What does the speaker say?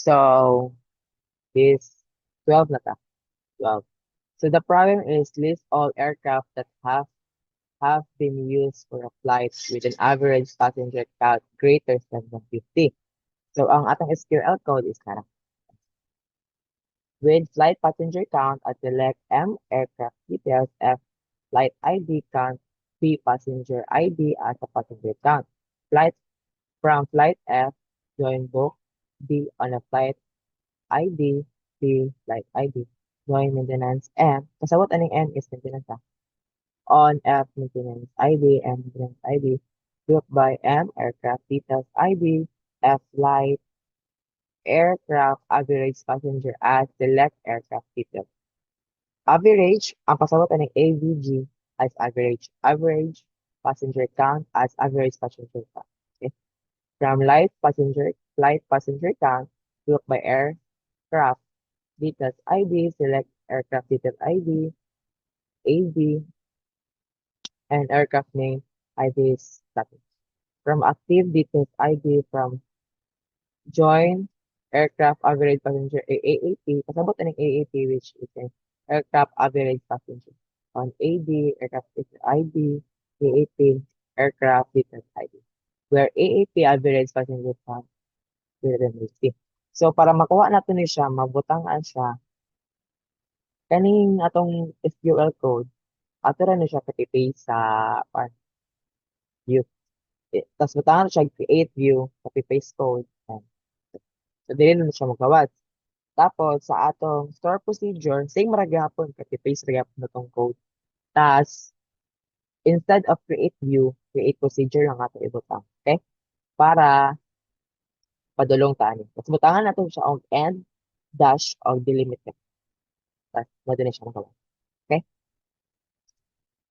So, this 12 na ta. 12. So, the problem is list all aircraft that have been used for a flight with an average passenger count greater than 150. So, ang atong SQL code is na with flight passenger count at select M aircraft details, F flight ID count, P passenger ID as a passenger count. Flight from flight F, join book, D on a flight ID, P flight ID, join maintenance M. Kasabot aning M is maintenance on F maintenance ID and maintenance ID, group by M aircraft details ID, F flight aircraft average passenger as select aircraft details. Average, ang pasagutan ng AVG as average. Average passenger count as average passenger count. Okay? From flight passenger count, look by aircraft details ID, select aircraft details ID, AV, and aircraft name ID status. From active details ID from join aircraft average passenger AAP, pasabot ng AAP which is an aircraft average passenger. On AD, aircraft ID, AAP, aircraft details ID. Where AAP average passenger count will remain. So para makuha natin ni siya, mabutangan siya, kaning atong SQL code, ato ra na siya copy-paste sa view. Tapos butangan siya create view, copy-paste code. So, dili na siya magawad. Tapos, sa atong store procedure, same ra gyapon, copy-paste ra gyapon na tong code. Tas, instead of create view, create procedure lang ato ibutang. Okay? Para padulong ta ani. Tapos, butangan natin siya og end, dash, og delimiter. Tapos, mo din siya magawa. Okay?